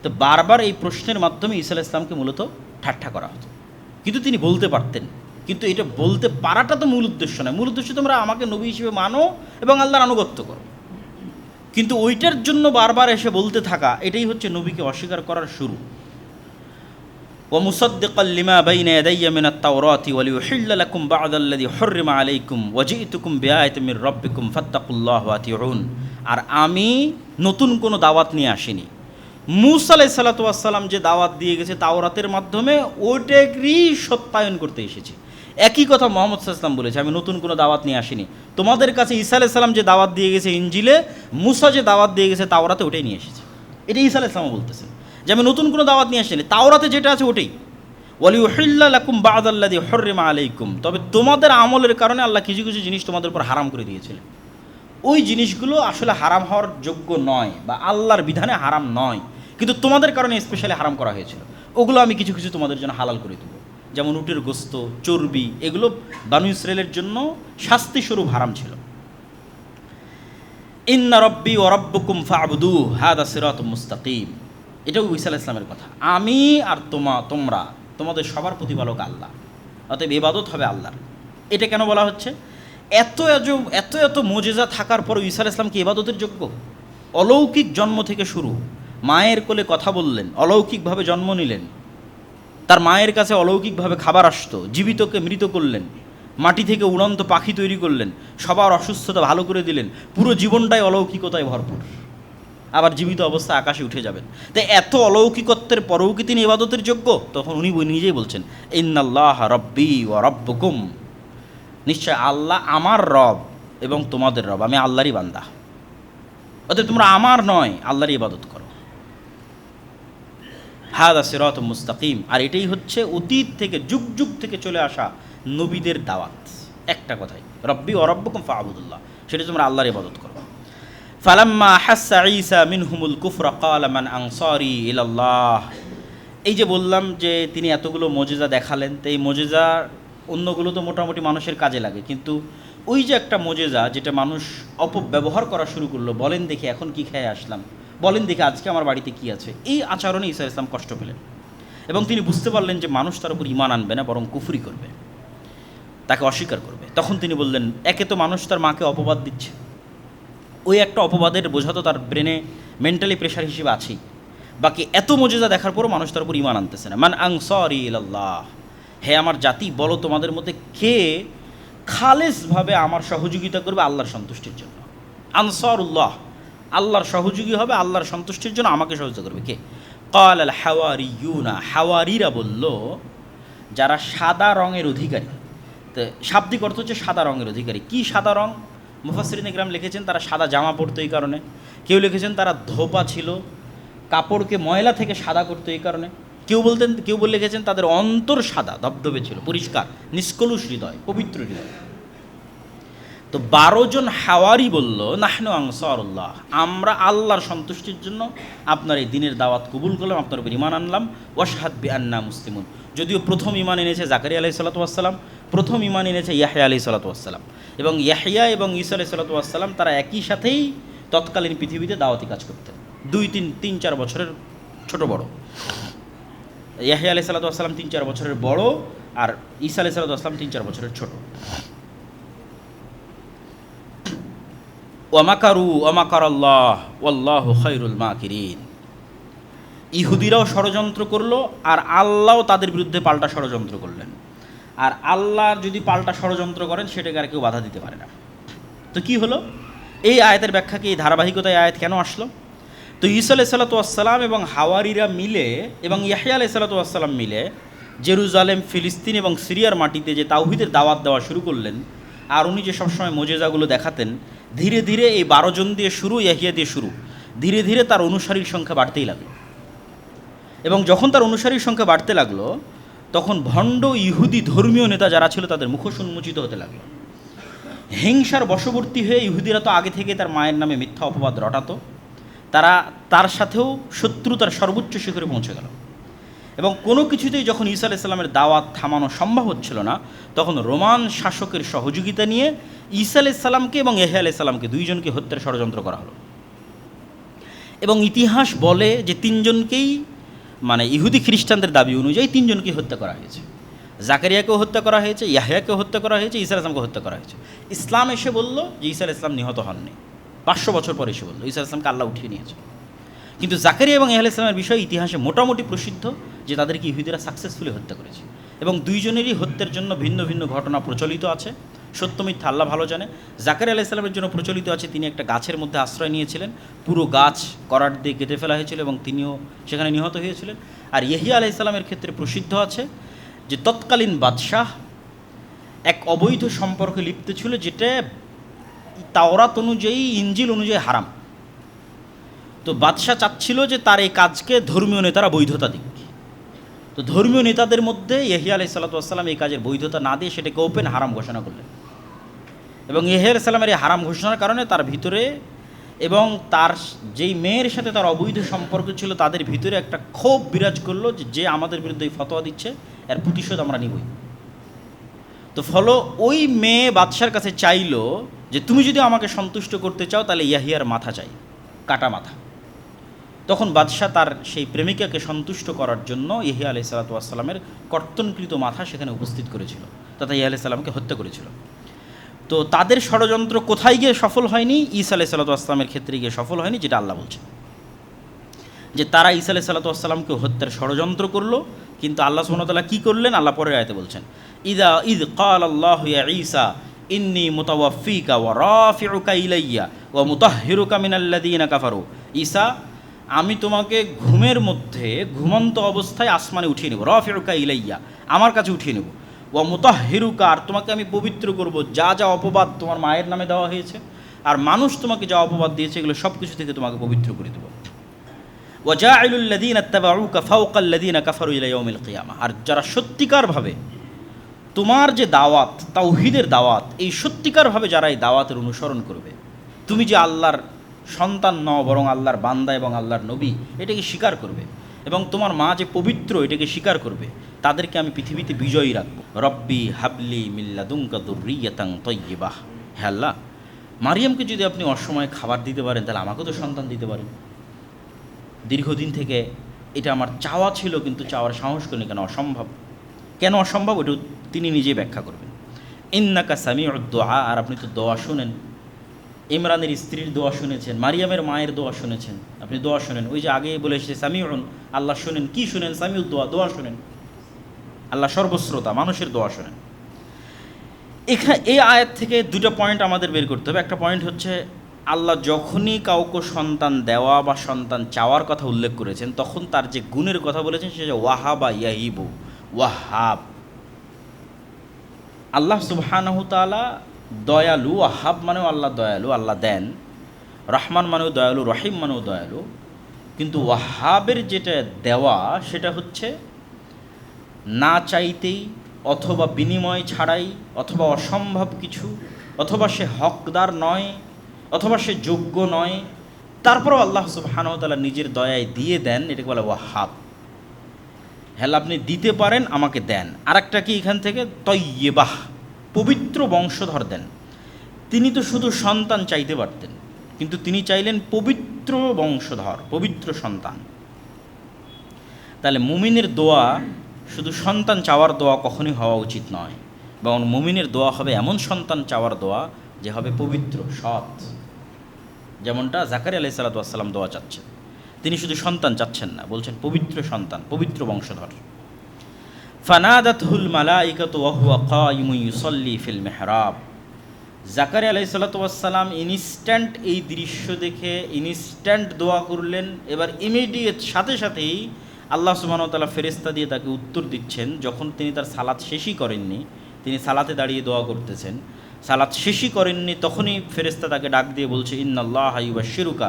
তো বারবার এই প্রশ্নের মাধ্যমে ঈসা আলাইহিস সালামকে মূলত ঠাট্টা করা হতো। কিন্তু তিনি বলতে পারতেন, কিন্তু এটা বলতে পারাটা তো মূল উদ্দেশ্য নয়। মূল উদ্দেশ্য তোমরা আমাকে নবী হিসেবে মানো এবং আল্লাহর আনুগত্য করো। কিন্তু ওইটার জন্য বারবার এসে বলতে থাকা, এটাই হচ্ছে নবীকে অস্বীকার করার শুরু। ওয়া মুসাদ্দিকাল লিমা বাইনা ইয়াদাইয়া মিনাত তাওরাতি ওয়া লিউহিল্লা লাকুম বা'দাল্লাযী হুররিমা আলাইকুম ওয়া জি'তুকুম বিআয়াতিন মির রাব্বিকুম ফাত্তাকুল্লাহ ওয়া আতিউন, আর আমি নতুন কোনো দাওয়াত নিয়ে আসিনি। মূসা আলাইহিস সালাতু ওয়াস সালাম যে দাওয়াত দিয়ে গেছে তাওরাতের মাধ্যমে, ওইটারই সত্যায়ন করতে এসেছি। একই কথা মুহাম্মদ সাল্লাল্লাহু আলাইহি ওয়াসাল্লাম বলেছে, আমি নতুন কোনো দাওয়াত নিয়ে আসিনি। তোমাদের কাছে ঈসা আলাইহিস সালাম যে দাওয়াত দিয়ে গেছে ইনজিলে, মূসা যে দাওয়াত দিয়ে গেছে তাওরাতে, ওটাই নিয়ে এসেছে। এটা ঈসা আলাইহিস সালাম বলতেছেন। যে আমি নতুন কোনো দাওয়াত নিয়ে আসিনি, তাওরাতে যেটা আছে ওটাই। ওয়ালিউহিল্লা লাকুম বা'দাল্লাযী হুররিমা আলাইকুম, তবে তোমাদের আমলের কারণে আল্লাহ কিছু কিছু জিনিস তোমাদের উপর হারাম করে দিয়েছিলেন। ওই জিনিসগুলো আসলে হারাম হওয়ার যোগ্য নয় বা আল্লাহর বিধানে হারাম নয়, কিন্তু তোমাদের কারণে স্পেশালি হারাম করা হয়েছিল। ওগুলো আমি কিছু কিছু তোমাদের জন্য হালাল করে দেবো, যেমন উটের গোস্ত, চর্বি, এগুলো বানু ইসরায়েলের জন্য শাস্তিস্বরূপ হারাম ছিল। ইন্না রব্বি ওয়া রব্বুকুম ফা'বুদুহু হাযা সিরাতুম মুস্তাকিম, এটাও ঈসা আলাইহিস সালামের কথা। আমি আর তোমরা তোমাদের সবার প্রতিপালক আল্লাহ, অতএব ইবাদত হবে আল্লাহর। এটা কেন বলা হচ্ছে? এত এত এত মুজিজা থাকার পরও ঈসা আলাইহিস সালাম কি ইবাদতের যোগ্য? অলৌকিক জন্ম থেকে শুরু, মায়ের কোলে কথা বললেন, অলৌকিকভাবে জন্ম নিলেন, তার মায়ের কাছে অলৌকিকভাবে খাবার আসতো, জীবিতকে মৃত করলেন, মাটি থেকে উড়ন্ত পাখি তৈরি করলেন, সবার অসুস্থতা ভালো করে দিলেন, পুরো জীবনটাই অলৌকিকতায় ভরপুর। আবার জীবিত অবস্থা আকাশে উঠে যাবেন। তাই এত অলৌকিকত্বের পরেও কি তিনি ইবাদতের যোগ্য? তখন উনি নিজেই বলছেন, ইন্নাল্লাহ রব্বি ওয়া রব্বুকুম, নিশ্চয় আল্লাহ আমার রব এবং তোমাদের রব, আমি আল্লাহরই বান্দা। অতএব তোমরা আমার নয়, আল্লাহরই ইবাদত করো। হাযা সিরাতুম মুস্তাকিম, আর এটাই হচ্ছে অতীত থেকে যুগ যুগ থেকে চলে আসা নবীদের দাওয়াত। একটা কথাই, রব্বি ওয়া রব্বুকুম ফা'বুদুল্লাহ, সেটা তোমরা আল্লাহর ইবাদত করো। ফালাম্মা হাসসা ঈসা মিনহুমুল কুফরা ক্বালা মান আনসারি ইলাল্লাহ, এই যে বললাম যে তিনি এতগুলো মুজিজা দেখালেন, তো এই মুজিজা অন্যগুলো তো মোটামুটি মানুষের কাজে লাগে, কিন্তু ওই যে একটা মুজিজা যেটা মানুষ অপব্যবহার করা শুরু করলো, বলেন দেখি এখন কি খেয়ে আসলাম, বলেন দেখি আজকে আমার বাড়িতে কি আছে, এই আচরণে ঈসা আলাইহিস সালাম কষ্ট পেলেন এবং তিনি বুঝতে পারলেন যে মানুষ তার উপর ঈমান আনবে না, বরং কুফরি করবে, তাকে অস্বীকার করবে। তখন তিনি বললেন, একে তো মানুষ তার মাকে অপবাদ দিচ্ছে, ওই একটা অপবাদের বোঝা তো তার ব্রেনে মেন্টালি প্রেশার হিসেবে আছেই, বাকি এত মুজিজা দেখার পরও মানুষ তার উপর ঈমান আনতেছে না। মান আনসারি ইলাল্লাহ, হে আমার জাতি, বলো তোমাদের মধ্যে কে খালেসভাবে আমার সহযোগিতা করবে আল্লাহর সন্তুষ্টির জন্য। আনসারুল্লাহ, আল্লাহর সহযোগী হবে, আল্লাহর সন্তুষ্টির জন্য আমাকে সহযোগিতা করবে কে? ক্বাল আল হাওয়ারিয়ুনা, হাওয়ারিরা বলল, যারা সাদা রঙের অধিকারী। তো শাব্দিক অর্থ হচ্ছে সাদা রঙের অধিকারী। কি সাদা রং? মুফাসসিরিন ইকরাম লিখেছেন তারা সাদা জামা পরতো এই কারণে, কেউ লিখেছেন তারা ধোপা ছিল, কাপড়কে ময়লা থেকে সাদা করতো এই কারণে, কেউ লিখেছেন তাদের অন্তর সাদা ধবধবে ছিল, পরিষ্কার, নিষ্কলুষ হৃদয়, পবিত্র হৃদয়। তো 12 জন হাওয়ারি বলল, নাহনু আনসারুল্লাহ, আমরা আল্লাহর সন্তুষ্টির জন্য আপনার এই দিনের দাওয়াত কবুল করলাম, আপনার উপর ঈমান আনলাম। ওয়াশহাদ বিআন্না মুসলিমুন, যদিও প্রথম ঈমান এনেছে জাকারিয়া আলাইহিস সালাতু ওয়াস সালাম, প্রথম ঈমান এনেছে ইয়াহইয়া আলাইহিস সালাতু ওয়াস সালাম, এবং ইয়াহইয়া এবং ঈসা আলাইহিস সালাতু ওয়াস সালাম তারা একই সাথেই তৎকালীন পৃথিবীতে দাওয়াতি কাজ করতেন, 2-3-4 বছরের ছোট বড়। ইয়াহইয়া আলাইহিস সালাতু ওয়াস সালাম 3-4 বছরের বড়, আর ঈসা আলাইহিস সালাতু ওয়াস সালাম 3-4 বছরের ছোট। ওয়ামাকারু ওয়ামাকারাল্লাহ ওয়াল্লাহু খায়রুল মাকিরিন, ইহুদিরাও ষড়যন্ত্র করলো আর আল্লাহও তাদের বিরুদ্ধে পাল্টা ষড়যন্ত্র করলেন। আর আল্লাহ যদি পাল্টা ষড়যন্ত্র করেন সেটাকে আর কেউ বাধা দিতে পারে না। তো কি হলো? এই আয়াতের ব্যাখ্যা কি, এই ধারাবাহিকতায় আয়াত কেন আসলো? তো ঈসা আলাইহিস সালাতু ওয়াস সালাম এবং হাওয়ারিরা মিলে এবং ইয়াহইয়া আলাইহিস সালাতু ওয়াস সালাম মিলে জেরুজালেম, ফিলিস্তিন এবং সিরিয়ার মাটিতে যে তাওহীদের দাওয়াত দেওয়া শুরু করলেন, আর উনি যে সবসময় মুজিজাগুলো দেখাতেন, ধীরে ধীরে এই 12 জন দিয়ে শুরু, ইয়াহইয়া দিয়ে শুরু, ধীরে ধীরে তার অনুসারীর সংখ্যা বাড়তেই লাগলো। এবং যখন তার অনুসারীর সংখ্যা বাড়তে লাগলো, তখন ভণ্ড ইহুদি ধর্মীয় নেতা যারা ছিল তাদের মুখোশ উন্মোচিত হতে লাগলো। হিংসার বশবর্তী হয়ে ইহুদিরা তো আগে থেকে তার মায়ের নামে মিথ্যা অপবাদ রটাতো, তারা তার সাথেও শত্রুতার সর্বোচ্চ শিখরে পৌঁছে গেল। এবং কোনো কিছুতেই যখন ঈসা আলাইহিস সালামের দাওয়াত থামানো সম্ভব হচ্ছিল না, তখন রোমান শাসকের সহযোগিতা নিয়ে ঈসা আলাইহিস সালামকে এবং ইয়াহইয়া আলাইহিস সালামকে, 2 জনকে হত্যার ষড়যন্ত্র করা হলো। এবং ইতিহাস বলে যে 3 জনকেই, মানে ইহুদি খ্রিস্টানদের দাবি অনুযায়ী 3 জনকেই হত্যা করা হয়েছে। জাকারিয়াকেও হত্যা করা হয়েছে, ইয়াহইয়াকেও হত্যা করা হয়েছে, ঈসা আলাইহিস সালামকে হত্যা করা হয়েছে। ইসলাম এসে বলল যে ঈসা আলাইহিস সালাম নিহত হননি, 500 বছর পরে এসে বলল ঈসা আলাইহিস সালামকে আল্লাহ উঠিয়ে নিয়েছে। কিন্তু জাকারিয়া এবং ইয়াহইয়া আলাইহিস সালামের বিষয়ে ইতিহাসে মোটামুটি প্রসিদ্ধ যে তাদেরকে ইহুদিরা সাকসেসফুলি হত্যা করেছে। এবং 2 জনেরই হত্যার জন্য ভিন্ন ভিন্ন ঘটনা প্রচলিত আছে, সত্য মিথ্যা আল্লাহ ভালো জানে। জাকারিয়া আলাইহিস সালামের জন্য প্রচলিত আছে তিনি একটা গাছের মধ্যে আশ্রয় নিয়েছিলেন, পুরো গাছ করাত দিয়ে কেটে ফেলা হয়েছিল এবং তিনিও সেখানে নিহত হয়েছিলেন। আর ইয়াহইয়া আলাইহিস সালামের ক্ষেত্রে প্রসিদ্ধ আছে যে তৎকালীন বাদশাহ এক অবৈধ সম্পর্কে লিপ্ত ছিল, যেটা তাওরাত অনুযায়ী, ইনজিল অনুযায়ী হারাম। তো বাদশাহ চাচ্ছিল যে তার এই কাজকে ধর্মীয় নেতারা বৈধতা দিক। তো ধর্মীয় নেতাদের মধ্যে ইয়াহিয়া আলাইহিস সালাতু ওয়াস সালাম এই কাজের বৈধতা না দিয়ে সেটাকে ওপেন হারাম ঘোষণা করলেন। এবং ইয়াহিয়া আলাইহিস সালামের এই হারাম ঘোষণার কারণে তার ভিতরে এবং তার যেই মেয়ের সাথে তার অবৈধ সম্পর্ক ছিল তাদের ভিতরে একটা ক্ষোভ বিরাজ করলো যে আমাদের বিরুদ্ধে এই ফতোয়া দিচ্ছে, এর প্রতিশোধ আমরা নিবই। তো ফলো ওই মেয়ে বাদশার কাছে চাইলো যে তুমি যদি আমাকে সন্তুষ্ট করতে চাও তাহলে ইয়াহিয়ার মাথা চাই, কাটা মাথা। তখন বাদশাহ তার সেই প্রেমিকাকে সন্তুষ্ট করার জন্য ইয়াহিয়া আলাইহিস সালাতু ওয়াস সালামের কর্তনকৃত মাথা সেখানে উপস্থিত করেছিল, তথা ইয়াহিয়া আলাইহিস সালামকে হত্যা করেছিল। তো তাদের ষড়যন্ত্র কোথায় গিয়ে সফল হয়নি? ঈসা আলাইহিস সালাতু ওয়াস সালামের ক্ষেত্রে গিয়ে সফল হয়নি, যেটা আল্লাহ বলছেন যে তারা ঈসা আলাইহিস সালাতু ওয়াস সালামকে হত্যার ষড়যন্ত্র করলো। কিন্তু আল্লাহ সুবহানাহু ওয়া তাআলা কী করলেন? আল্লাহ পরের আয়াতে বলছেন, ইদ ক্বালাল্লাহু ইয়া ঈসা ইন্নী মুতাওয়াফিকা ওয়া রাফিউকা ইলাইয়া ওয়া মুতাহহিরুকা মিনাল্লাযীনা কাফারু। ঈসা, আমি তোমাকে ঘুমের মধ্যে ঘুমন্ত অবস্থায় আসমানে উঠিয়ে নেব, রাফিউকা ইলাইয়া, আমার কাছে উঠিয়ে নেব, ওয়া মুতাহহিরুকা, আর তোমাকে আমি পবিত্র করব যা যা অপবাদ তোমার মায়ের নামে দেওয়া হয়েছে আর মানুষ তোমাকে যা অপবাদ দিয়েছে এগুলো সব কিছু থেকে তোমাকে পবিত্র করে দেব। ওয়া জাইলুল লাযীনা ইত্তাবাউকা ফাওকা আল্লাযীনা কাফারু ইলা ইয়াউমিল কিয়ামা, আর যারা সত্যিকারভাবে তোমার যে দাওয়াত, তাওহীদের দাওয়াত, এই সত্যিকারভাবে যারা এই দাওয়াতের অনুসরণ করবে, তুমি যে আল্লাহর সন্তান নও বরং আল্লাহর বান্দা এবং আল্লাহর নবী, এটাকে স্বীকার করবে এবং তোমার মা যে পবিত্র এটাকে স্বীকার করবে, তাদেরকে আমি পৃথিবীতে বিজয়ী রাখবো। রব্বি হাবলি মিল্লাদুনকা যুররিয়াতান তাইয়্যিবাহ। হে আল্লাহ, মারিয়ামকে যদি আপনি অসময়ে খাবার দিতে পারেন তাহলে আমাকেও তো সন্তান দিতে পারেন। দীর্ঘদিন থেকে এটা আমার চাওয়া ছিল, কিন্তু চাওয়ার সাহস করিনি। কেন অসম্ভব? কেন অসম্ভব? ওটা তিনি নিজেই ব্যাখ্যা করবেন। ইন্নাকা সামিউদ দুআ, আর আপনি তো দোয়া শুনেন। ইমরানের স্ত্রীর দোয়া শুনেছেন, মারিয়ামের মায়ের দোয়া শুনেছেন, আপনি দোয়া শুনেন। ওই যে আগে বলে এসেছে সামিউন, আল্লাহ শুনেন। কি শুনেন? সামিউদ দোয়া, দোয়া শুনেন। আল্লাহ সর্বশ্রোতা, মানুষের দোয়া শুনেন। এখানে এই আয়াত থেকে দুটো পয়েন্ট আমাদের বের করতে হবে। একটা পয়েন্ট হচ্ছে, আল্লাহ যখনই কাউকে সন্তান দেওয়া বা সন্তান চাওয়ার কথা উল্লেখ করেছেন তখন তার যে গুণের কথা বলেছেন সেটা ওয়াহাবা ইয়াহিবু, ওয়াহাব। আল্লাহ সুবহানাহু তাআলা দয়ালু। ওয়াহাব মানেও আল্লাহ দয়ালু, আল্লাহ দেন। রহমান মানেও দয়ালু, রহিম মানেও দয়ালু। কিন্তু ওয়াহাবের যেটা দেওয়া সেটা হচ্ছে না চাইতেই অথবা বিনিময় ছাড়াই অথবা অসম্ভব কিছু, অথবা সে হকদার নয় অথবা সে যোগ্য নয়, তারপরেও আল্লাহ সুবহানাহু ওয়া তাআলা নিজের দয়ায় দিয়ে দেন, এটাকে বলে ওয়াহাব। হ্যাঁ, আপনি দিতে পারেন, আমাকে দেন। আরেকটা কি এখান থেকে? তয়্যিবাহ, পবিত্র বংশধর দেন। তিনি তো শুধু সন্তান চাইতে পারতেন, কিন্তু তিনি চাইলেন পবিত্র বংশধর, পবিত্র সন্তান। তাহলে মুমিনের দোয়া শুধু সন্তান চাওয়ার দোয়া কখনোই হওয়া উচিত নয়, বরং মুমিনের দোয়া হবে এমন সন্তান চাওয়ার দোয়া যে হবে পবিত্র, সৎ। যেমনটা জাকারিয়া আলাইহিস সালাতু ওয়াস সালাম দোয়া চাচ্ছেন, তিনি শুধু সন্তান চাচ্ছেন না, বলছেন পবিত্র সন্তান, পবিত্র বংশধর। ফানাদাতহুল মালাইকাতু ওয়া হুয়া কায়িমুন ইউসাল্লি ফিল মিহরাব। জাকারিয়া আলাইহিস সালাতু ওয়াস সালাম ইনস্ট্যান্ট এই দৃশ্য দেখে ইনস্ট্যান্ট দোয়া করলেন। এবার ইমিডিয়েট সাথে সাথেই আল্লাহ সুবহানাহু ওয়া তাআলা ফেরেশতা দিয়ে তাকে উত্তর দিচ্ছেন। যখন তিনি তার সালাত শেষই করেননি, তিনি সালাতে দাঁড়িয়ে দোয়া করতেছেন, সালাত শেষই করেননি, তখনই ফেরেশতা তাকে ডাক দিয়ে বলছে, ইন্নাল্লাহা ইউবাশশিরুকা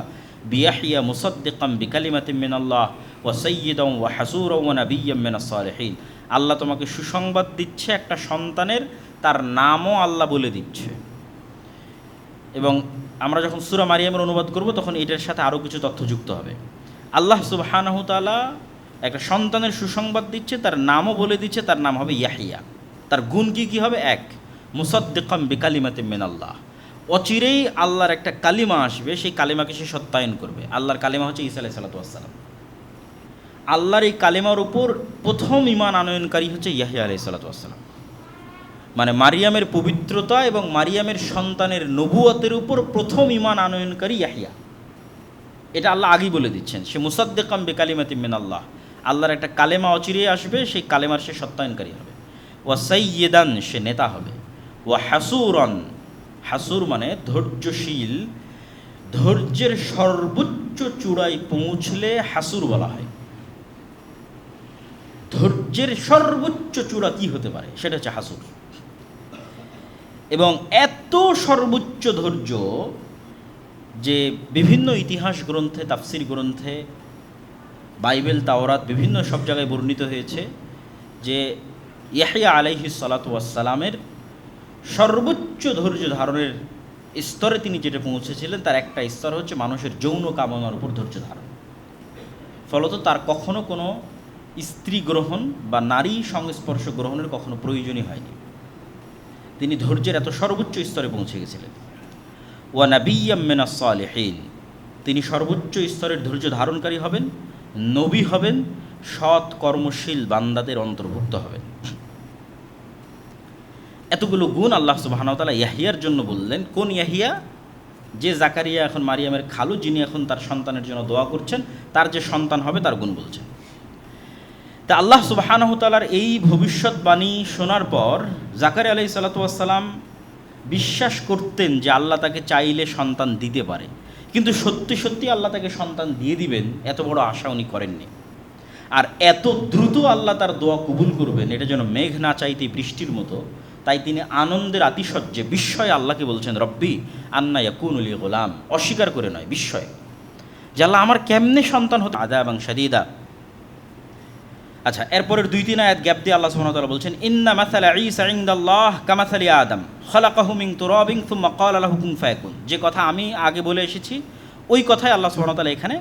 বিয়াহইয়া মুসাদ্দিকাম বিকালিমাতিন মিনাল্লাহ ওয়া সাইয়্যিদান ওয়া হাসূরান ওয়া নাবিয়্যাম মিনাস সালিহিন। আল্লাহ তোমাকে সুসংবাদ দিচ্ছে একটা সন্তানের, তার নামও আল্লাহ বলে দিচ্ছে। এবং আমরা যখন সূরা মারিয়ামের অনুবাদ করব তখন এটার সাথে আরও কিছু তথ্য যুক্ত হবে। আল্লাহ সুবহানাহু তাআলা একটা সন্তানের সুসংবাদ দিচ্ছে, তার নামও বলে দিচ্ছে, তার নাম হবে ইয়াহিয়া। তার গুণ কী হবে? এক, মুসাদ্দিকাম বিকালিমাতিন মিনাল্লাহ, অচিরেই আল্লাহর একটা কালিমা আসবে, সেই কালিমাকে সে সত্যায়ন করবে। আল্লাহর কালিমা হচ্ছে ঈসা আলাইহিস সালাতু ওয়াস সালাম। আল্লাহর এই কালিমার উপর প্রথম ঈমান আনয়নকারী হচ্ছে ইয়াহিয়া আলাইহিস সালাতু ওয়াস সালাম। মানে মারিয়ামের পবিত্রতা এবং মারিয়ামের সন্তানের নবুয়তের উপর প্রথম ঈমান আনয়নকারী ইয়াহিয়া। এটা আল্লাহ আগেই বলে দিচ্ছেন, সে মুসাদ্দিকাম বিকালিমাতিন মিনাল্লাহ, আল্লাহর একটা কালেমা অচিরেই আসবে, সেই কালেমার সে সত্যায়নকারী হবে। ওয়া সাইয়্যিদান, সে নেতা হবে। ওয়া হাসূরান, হাসুর মানে ধৈর্যশীল, ধৈর্যের সর্বোচ্চ চূড়ায় পৌঁছলে হাসুর বলা হয়। ধৈর্যের সর্বোচ্চ চূড়া কি হতে পারে? সেটা হচ্ছে হাসুর। এবং এত সর্বোচ্চ ধৈর্য যে বিভিন্ন ইতিহাস গ্রন্থে, তাফসির গ্রন্থে, বাইবেল, তাওরাত বিভিন্ন সব জায়গায় বর্ণিত হয়েছে যে ইয়াহইয়া আলাইহিস সালাতু ওয়াস সালামের সর্বোচ্চ ধৈর্য ধারণের স্তরে তিনি যেটা পৌঁছেছিলেন তার একটা স্তর হচ্ছে মানুষের যৌন কামনার উপর ধৈর্য ধারণ। ফলত তার কখনো কোনো স্ত্রী গ্রহণ বা নারী সংস্পর্শ গ্রহণের কখনো প্রয়োজনই হয়নি। তিনি ধৈর্যের এত সর্বোচ্চ স্তরে পৌঁছে গেছিলেন। ওয়া নাবিয়্যাম মিনাস সালিহিন, তিনি সর্বোচ্চ স্তরের ধৈর্য ধারণকারী হবেন, নবী হবেন, সৎ কর্মশীল বান্দাদের অন্তর্ভুক্ত হবেন। এতগুলো গুণ আল্লাহ সুবহানাহু ওয়া তাআলা ইয়াহইয়ার জন্য বললেন। কোন ইয়াহইয়া? যে জাকারিয়া এখন মারিয়ামের খালু, যিনি এখন তার সন্তানের জন্য দোয়া করছেন, তার যে সন্তান হবে তার গুণ বলছেন। তা আল্লাহ সুবহানাহু ওয়া তাআলার এই ভবিষ্যৎবাণী শোনার পর জাকারিয়া আলাইহিস সালাতু ওয়াস সালাম বিশ্বাস করতেন যে আল্লাহ তাকে চাইলে সন্তান দিতে পারে, কিন্তু সত্যি সত্যি আল্লাহ তাকে সন্তান দিয়ে দিবেন এত বড় আশা উনি করেননি। আর এত দ্রুত আল্লাহ তার দোয়া কবুল করবেন, এটা যেন মেঘ না চাইতে বৃষ্টির মতো। তাই তিনি আনন্দের আতিশয্যে বিস্ময়ে আল্লাহকে বলছেন, রব্বি আন্না ইয়াকুনু লি গোলাম, অস্বীকার করে নয়, বিস্ময়ে যে আল্লাহ আমার কেমনে সন্তান হতো, আযাবান শাদীদা। আচ্ছা, এরপরের 2-3 আয়াত গ্যাপ দিয়ে আল্লাহ সুবহানাহু ওয়া তাআলা বলছেন, ইন্না মাসালা ঈসা ইনদাল্লাহ কামাসালি আদম খালাকাহু মিন তুরাবিন সুম্মা ক্বালা লাহু কুন ফায়াকুন। যে কথা আমি আগে বলে এসেছি ওই কথাই আল্লাহ সুবহানাহু ওয়া তাআলা এখানে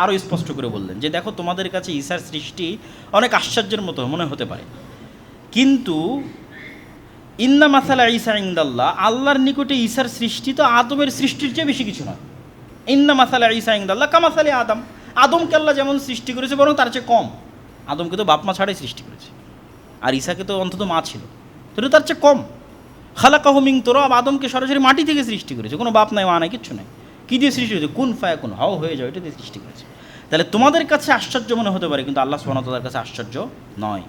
আরও স্পষ্ট করে বললেন যে দেখো, তোমাদের কাছে ঈসার সৃষ্টি অনেক আশ্চর্যের মতো মনে হতে পারে, কিন্তু ইন্না মাসালা ঈসা ইনদাল্লাহ, আল্লাহর নিকটে ঈসার সৃষ্টি তো আদমের সৃষ্টির চেয়ে বেশি কিছু নয়। ইন্না মাসালা ঈসা ইনদাল্লাহ কামাসালি আদম, আদমকে আল্লাহ যেমন সৃষ্টি করেছে বরং তার চেয়ে কম। আদমকে তো বাপ মা ছাড়াই সৃষ্টি করেছে, আর ঈসাকে তো অন্তত মা ছিল, তাহলে তার চেয়ে কম। খালাকাহু মিন তুরাব, আদমকে সরাসরি মাটি থেকে সৃষ্টি করেছে, কোনো বাপ নাই, মা নাই, কিচ্ছু নাই। কী দিয়ে সৃষ্টি করেছে? কুন ফায়াকুন, হাও হয়ে যাও, এটা দিয়ে সৃষ্টি করেছে। তাহলে তোমাদের কাছে আশ্চর্য মনে হতে পারে, কিন্তু আল্লাহ সুবহানাহু ওয়া তাআলার কাছে আশ্চর্য নয়।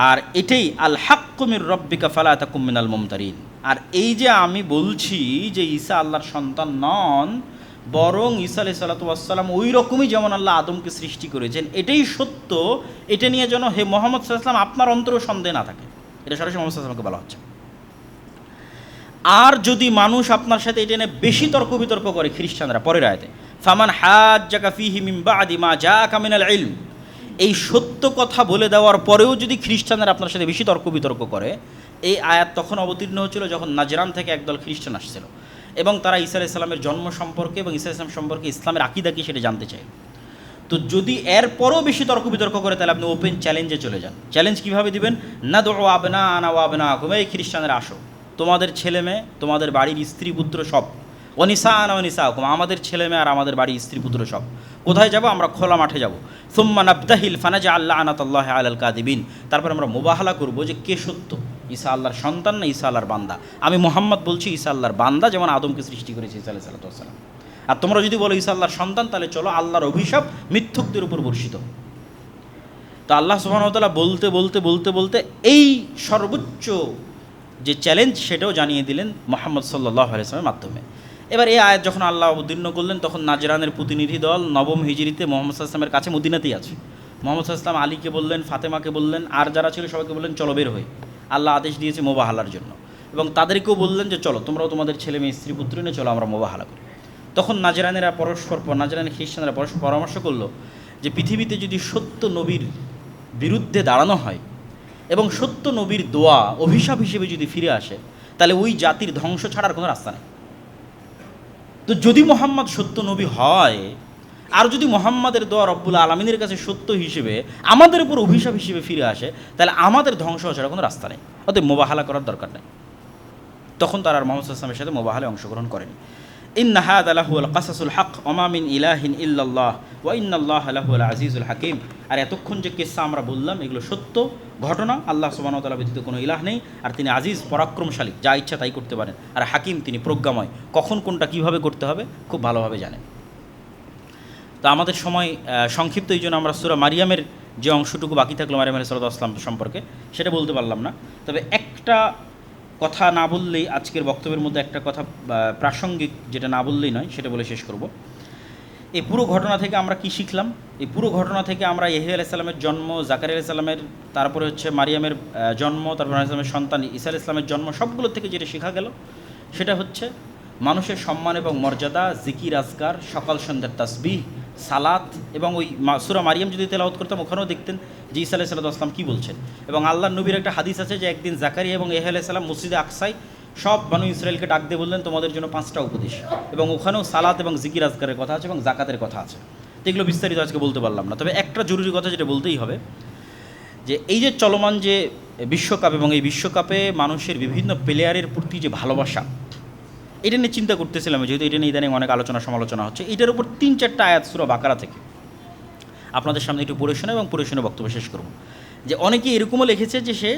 আর এটাই আল হাক্কু মির রব্বিকা ফালা তাকুম মিনাল মুমতারিন। আর এই যে আমি বলছি যে ঈসা আল্লাহর সন্তান নন, বরং ঈসা আলাইহিস সালাতু ওয়াস সালাম ওই রকমই যেমন আল্লাহ আদমকে সৃষ্টি করেছেন, এটাই সত্য। এটা নিয়ে যেন হে মুহাম্মদ সাল্লাল্লাহু আলাইহি ওয়াসাল্লাম আপনার অন্তরেও সন্দেহ না থাকে, এটা সরাসরি মুহাম্মদ সাল্লাল্লাহু আলাইহি ওয়াসাল্লামকে বলা হচ্ছে। আর যদি মানুষ আপনার সাথে এটা নিয়ে বেশি তর্ক বিতর্ক করে, খ্রিস্টানরা পরের আয়াতে, ফামান হাজ্জাকা ফীহি মিন বা'দি মা জাআকা মিনাল ইলম, এই সত্য কথা বলে দেওয়ার পরেও যদি খ্রিস্টানরা আপনার সাথে বেশি তর্ক বিতর্ক করে, এই আয়াত তখন অবতীর্ণ হচ্ছিল যখন নাজরান থেকে একদল খ্রিস্টান আসছিল এবং তারা ঈসা আলাইহিস সালামের জন্ম সম্পর্কে এবং ঈসা আলাইহিস সালাম সম্পর্কে ইসলামের আকীদা কি সেটা জানতে চায়। তো যদি এরপরও বেশি তর্ক বিতর্ক করে, তাহলে আপনি ওপেন চ্যালেঞ্জে চলে যান। চ্যালেঞ্জ কীভাবে দিবেন? নাদউ আবনাআনা ওয়া আবনাআকুম, এই খ্রিস্টানরা আসো, তোমাদের ছেলে মেয়ে, তোমাদের বাড়ির স্ত্রী পুত্র সব, ওয়ানিসাআনা ওয়ানিসাআকুম, আমাদের ছেলে মেয়ে আর আমাদের বাড়ির স্ত্রী পুত্র সব। কোথায় যাব? আমরা খোলা মাঠে যাব। সুম্মা নাবতাহিল ফানাজআল লা'নাতাল্লাহি আলাল কাযিবিন, তারপর আমরা মুবাহালা করব যে কে সত্য, ঈসা আল্লাহর সন্তান না ঈসা আল্লাহর বান্দা। আমি মুহাম্মদ বলছি ঈসা আল্লাহর বান্দা, যেমন আদমকে সৃষ্টি করেছে ঈসা আলাইহিস সালাতু ওয়াস সালাম। আর তোমরা যদি বলো ঈসা আল্লাহর সন্তান, তাহলে চলো আল্লাহর অভিশাপ মিথ্যুকদের উপর বর্ষিত। তো আল্লাহ সুবহানাহু ওয়া তাআলা বলতে বলতে বলতে বলতে এই সর্বোচ্চ যে চ্যালেঞ্জ সেটাও জানিয়ে দিলেন মুহাম্মদ সাল্লাল্লাহু আলাইহি ওয়াসাল্লামের মাধ্যমে। এবার এই আয়াত যখন আল্লাহ অবতীর্ণ করলেন, তখন নাজরানের প্রতিনিধি দল নবম হিজরিতে মুহাম্মদ সাল্লাল্লাহু আলাইহি ওয়াসাল্লামের কাছে মদিনাতেই আছে। মুহাম্মদ সাল্লাল্লাহু আলাইহি ওয়াসাল্লাম আলীকে বললেন, ফাতেমাকে বললেন, আর যারা ছিল সবাইকে বললেন চলো বের হই, আল্লাহ আদেশ দিয়েছে মোবাহালার জন্য। এবং তাদেরকেও বললেন যে চলো তোমরাও তোমাদের ছেলে মেয়ে স্ত্রী পুত্র নিয়ে চলো আমরা মোবাহালা করি। তখন নাজরানের খ্রিস্টানরা পরস্পর পরামর্শ করলো যে পৃথিবীতে যদি সত্য নবীর বিরুদ্ধে দাঁড়ানো হয় এবং সত্য নবীর দোয়া অভিশাপ হিসেবে যদি ফিরে আসে, তাহলে ওই জাতির ধ্বংস ছাড়ার কোনো রাস্তা নেই। তো যদি মোহাম্মদ সত্য নবী হয়, আর যদি মোহাম্মদের দোয়া রব্বুল আলামিনের কাছে সত্য হিসেবে আমাদের উপর অভিশাপ হিসেবে ফিরে আসে, তাহলে আমাদের ধ্বংস ছাড়া কোনো রাস্তা নেই, অতএব মোবাহালা করার দরকার নেই। তখন তারা আর মুহাম্মদ সাল্লাল্লাহু আলাইহি ওয়াসাল্লামের সাথে মোবাহালায় অংশগ্রহণ করেনি। ইন্না হাযা লাহুল কাসাসুল হক ওয়া মা মিন ইলাহিন ইল্লাল্লাহ ওয়া ইন্নাল্লাহা লাহুল আজিজুল হাকীম। আর এতক্ষণ যে কিসসা আমরা বললাম এগুলো সত্য ঘটনা, আল্লাহ সুবহানাহু ওয়া তাআলা ব্যতীত কোনো ইলাহ নেই, আর তিনি আজিজ পরাক্রমশালী, যা ইচ্ছা তাই করতে পারেন, আর হাকিম তিনি প্রজ্ঞাময়, কখন কোনটা কীভাবে করতে হবে খুব ভালোভাবে জানেন। তো আমাদের সময় সংক্ষিপ্ত, এই জন্য আমরা সূরা মারিয়ামের যে অংশটুকু বাকি থাকলো মারিয়াম আলাইহিস সালাম সম্পর্কে সেটা বলতে পারলাম না। তবে একটা কথা না বললেই, আজকের বক্তব্যের মধ্যে একটা কথা প্রাসঙ্গিক, যেটা না বললেই নয়, সেটা বলে শেষ করব। এই পুরো ঘটনা থেকে আমরা কি শিখলাম? এই পুরো ঘটনা থেকে আমরা ইয়াহইয়া আলাইহিস সালামের জন্ম, জাকারিয়া আলাইহিস সালামের, তারপরে হচ্ছে মারিয়ামের জন্ম, তারপর আলাইহিস সালামের সন্তান ঈসা আলাইহিস সালামের জন্ম, সবগুলো থেকে যেটা শেখা গেল সেটা হচ্ছে মানুষের সম্মান এবং মর্যাদা, জিকির আজকার, সকাল সন্ধ্যার তাসবিহ, সালাত, এবং ওই সূরা মারিয়াম যদি তেলাওয়াত করতাম ওখানেও দেখতেন যে ঈসা আলাইহিস সালাম কী বলছেন। এবং আল্লাহর নবীর একটা হাদিস আছে যে একদিন জাকারিয়া এবং ইয়াহয়া আলাইহিস সালাম মসজিদে আকসায় সব বানু ইসরায়েলকে ডাক দিয়ে বললেন তোমাদের জন্য 5টা উপদেশ, এবং ওখানেও সালাত এবং জিকির আজকারের কথা আছে এবং জাকাতের কথা আছে। তো এগুলো বিস্তারিত আজকে বলতে পারলাম না, তবে একটা জরুরি কথা যেটা বলতেই হবে, যে এই যে চলমান যে বিশ্বকাপ এবং এই বিশ্বকাপে মানুষের বিভিন্ন প্লেয়ারের প্রতি যে ভালোবাসা, এটা নিয়ে চিন্তা করতেছিলাম, যেহেতু এটা নিয়ে ইদানিং অনেক আলোচনা সমালোচনা হচ্ছে। এটার উপর 3-4টা আয়াত সূরা বাকারা থেকে আপনাদের সামনে একটু পড়ে শোনা এবং পড়ে শুনে বক্তব্য শেষ করব। যে অনেকে এরকমও লিখেছে যে সে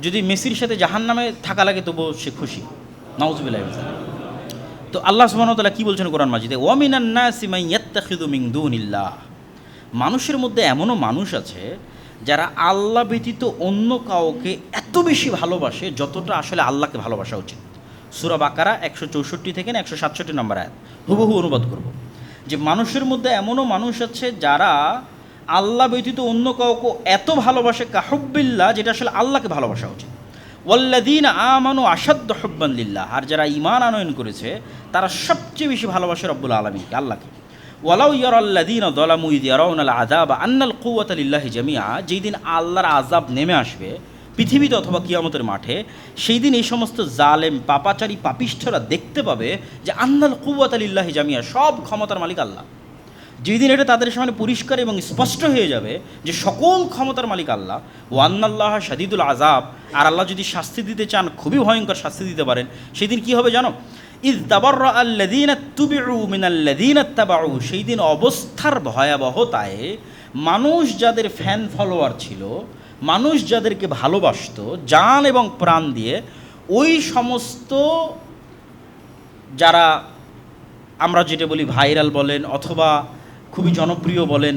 যদি মেসির সাথে জাহান্নামে থাকা লাগে তবুও সে খুশি, নাউযুবিল্লাহি মিন যালিক। তো আল্লাহ সুবহানাহু ওয়া তাআলা কী বলছেন কোরআন মাজিদে, ওয়া মিনান নাসি মান ইয়াত্তাখিযু মিন দুনিল্লাহ, মানুষের মধ্যে এমনও মানুষ আছে যারা আল্লাহ ব্যতীত অন্য কাউকে এত বেশি ভালোবাসে যতটা আসলে আল্লাহকে ভালোবাসা উচিত। সূরা বাকারা 164 থেকে 167 নম্বর আয়াত হুবহু অনুবাদ করব, যে মানুষের মধ্যে এমনও মানুষ আছে যারা আল্লাহ ব্যতীত অন্য কাউকে এত ভালোবাসে কাহুব্বিল্লাহ, যেটা আসলে আল্লাহকে ভালোবাসা উচিত। ওয়াল্লাযীনা আমানু আশাদ্দু হুব্বান লিল্লাহ, আর যারা ঈমান আনয়ন করেছে তারা সবচেয়ে বেশি ভালোবাসে রব্বুল আলামিনকে, আল্লাহকে। ওয়ালাউ ইয়ারাল্লাযীনা যালামু ইয ইয়ারাউনাল আযাবা আন্নাল কুওয়াতা লিল্লাহি জামিআ, যেই দিন আল্লাহর আযাব নেমে আসবে পৃথিবীতে অথবা কিয়ামতের মাঠে, সেই দিন এই সমস্ত জালেম পাপাচারী পাপিষ্ঠরা দেখতে পাবে যে আন্নাল কুওয়াতা লিল্লাহি জামিআ, সব ক্ষমতার মালিক আল্লাহ। যেই দিন এটা তাদের সামনে পরিষ্কার এবং স্পষ্ট হয়ে যাবে যে সকল ক্ষমতার মালিক আল্লাহ। ওয়ান্নাল্লাহ শাদীদুল আযাব, আর আল্লাহ যদি শাস্তি দিতে চান খুবই ভয়ঙ্কর শাস্তি দিতে পারেন। সেই দিন কী হবে জানো, ইয তাবাররা আল্লাযীনা তুবিউ মিনাল্লাযীনা ইত্তাবাউ, সেই দিন অবস্থার ভয়াবহতায় মানুষ যাদের ফ্যান ফলোয়ার ছিল, মানুষ যাদেরকে ভালোবাসত জান এবং প্রাণ দিয়ে, ওই সমস্ত যারা আমরা যেটা বলি ভাইরাল বলেন অথবা খুবই জনপ্রিয় বলেন,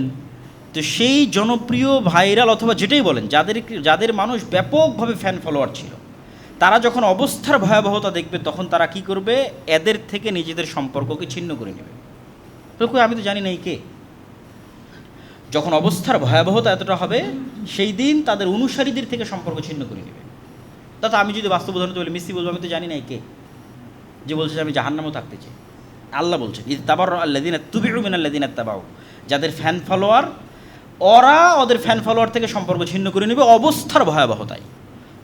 তো সেই জনপ্রিয় ভাইরাল অথবা যেটাই বলেন, যাদের মানুষ ব্যাপকভাবে ফ্যান ফলোয়ার ছিল, তারা যখন অবস্থার ভয়াবহতা দেখবে তখন তারা কি করবে, এদের থেকে নিজেদের সম্পর্ককে ছিন্ন করে নেবে। তো আমি তো জানি না এই কে। যখন অবস্থার ভয়াবহতা এতটা হবে সেই দিন তাদের অনুসারীদের থেকে সম্পর্ক ছিন্ন করে নেবে। তা আমি যদি বাস্তব উদাহরণ বলি, মেসি বলবো আমি তো জানি না এই কে, যে বলছে যে আমি জাহান্নামেও থাকতে চাই। আল্লাহ বলছেন ইয তাবাররা আল্লাযীনা তুবিউ মিনাল্লাযীনা ইত্তাবাউ, যাদের ফ্যান ফলোয়ার, ওরা ওদের ফ্যান ফলোয়ার থেকে সম্পর্ক ছিন্ন করে নেবে অবস্থার ভয়াবহতায়।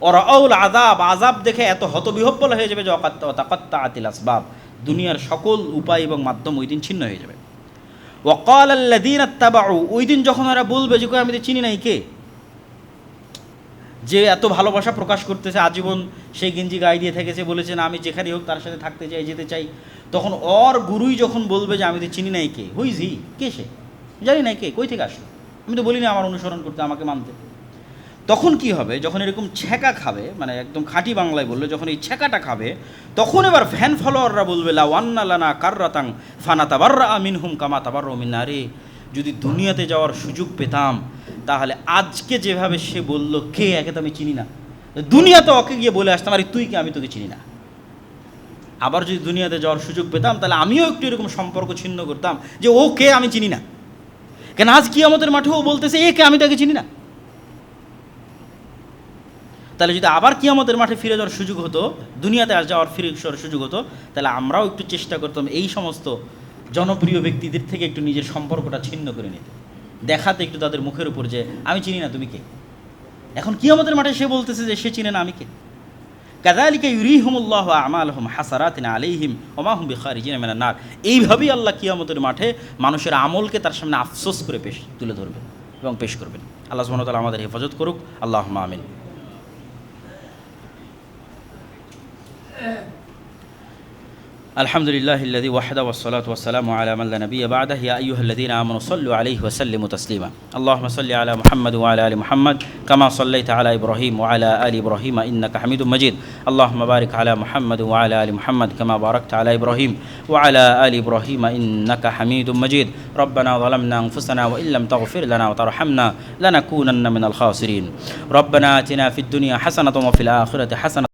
ওরা আউল আযাব, আযাব দেখে এত হতবিহব্বল হয়ে যাবে যে তাকাত্তাআতিল আসবাব, দুনিয়ার সকল উপায় এবং মাধ্যম ওই দিন ছিন্ন হয়ে যাবে। ওয়াকাল আল্লাযীনা ইত্তাবাউ, ওই দিন যখন ওরা বলবে যে আমি তো চিনি নাই কে, যে এত ভালোবাসা প্রকাশ করতেছে, আজীবন সেই গেঞ্জি গায়ে দিয়ে থেকেছে, বলেছে না আমি যেখানেই হোক তার সাথে থাকতে চাই, যেতে চাই, তখন ওর গুরুই যখন বলবে যে আমি তো চিনি নাই কে, হুই ইজ হি, কে সে, জানি নাই কে, কই থেকে আসলো, আমি তো বলি না আমার অনুসরণ করতে, আমাকে মানতে। তখন কি হবে, যখন এরকম ছ্যাঁকা খাবে, মানে একদম খাঁটি বাংলায় বললে যখন এই ছ্যাঁকাটা খাবে, তখন এবার ফ্যান ফলোয়াররা বলবে লাউ আন্না লানা কাররাতাং ফানাতাবাররা মিনহুম কামা তাবাররাউ মিন্না, রে যদি দুনিয়াতে যাওয়ার সুযোগ পেতাম তাহলে আজকে যেভাবে সে বলল কে, একে তো আমি চিনি না, দুনিয়াতে ওকে গিয়ে বলে আসতাম আরে তুই কে, আমি তোকে চিনি না। আবার যদি দুনিয়াতে যাওয়ার সুযোগ পেতাম তাহলে আমিও একটু এরকম সম্পর্ক ছিন্ন করতাম যে ও কে আমি চিনি না, কেন আজ কিয়ামতের মাঠে ও বলতেছে এ কে, আমি তাকে চিনি না। তাহলে যদি আবার কিয়ামতের মাঠে ফিরে যাওয়ার সুযোগ হতো, দুনিয়াতে যাওয়ার ফিরে যাওয়ার সুযোগ হতো, তাহলে আমরাও একটু চেষ্টা করতাম এই সমস্ত জনপ্রিয় ব্যক্তিদের থেকে একটু নিজের সম্পর্কটা ছিন্ন করে নিতে, দেখাতে একটু তাদের মুখের উপর যে আমি চিনি না তুমি কে। এখন কিয়ামতের মাঠে সে বলতেছে যে সে চিনে না আমি কে। কাযালিকা ইউরিহিমুল্লাহু আমালহুম হাসারাতিন আলাইহিম ওয়া মা হুম বিখারিজিনা মিনান নার, এইভাবেই আল্লাহ কিয়ামতের মাঠে মানুষের আমলকে তার সামনে আফসোস করে তুলে ধরবেন এবং পেশ করবেন। আল্লাহ সুবহানাহু ওয়া তাআলা আমাদের হেফাজত করুক, আল্লাহুম্মা আমিন। আলহামদুলিল্লাহিল্লাযী ওয়াহদা ওয়াসসালাতু ওয়াসসালামু আলা মান লা নাবিয়্যা বা'দাহু ইয়া আইয়ুহাল্লাযীনা আমানু সাল্লু আলাইহি ওয়া সাল্লিমু তাসলিমা। আল্লাহুম্মা সাল্লি আলা মুহাম্মাদ ওয়া আলা আলি মুহাম্মাদ কামা সাল্লাইতা আলা ইব্রাহিম ওয়া আলা আলি ইব্রাহিম ইন্নাকা হামিদুম মাজিদ। আল্লাহুম্মা বারিক আলা মুহাম্মাদ ওয়া আলা আলি মুহাম্মাদ কামা বারাকতা আলা ইব্রাহিম ওয়া আলা আলি ইব্রাহিম ইন্নাকা হামিদুম মাজিদ। রব্বানা যালামনা আনফুসানা ওয়া ইল্লাম তাগফির লানা ওয়া তারহামনা লানাকুনান্না মিনাল খাসিরিন। রব্বানা আতিনা ফিদ দুনিয়া হাসানাতাও ওয়া ফিল আখিরাতি হাসানাতাও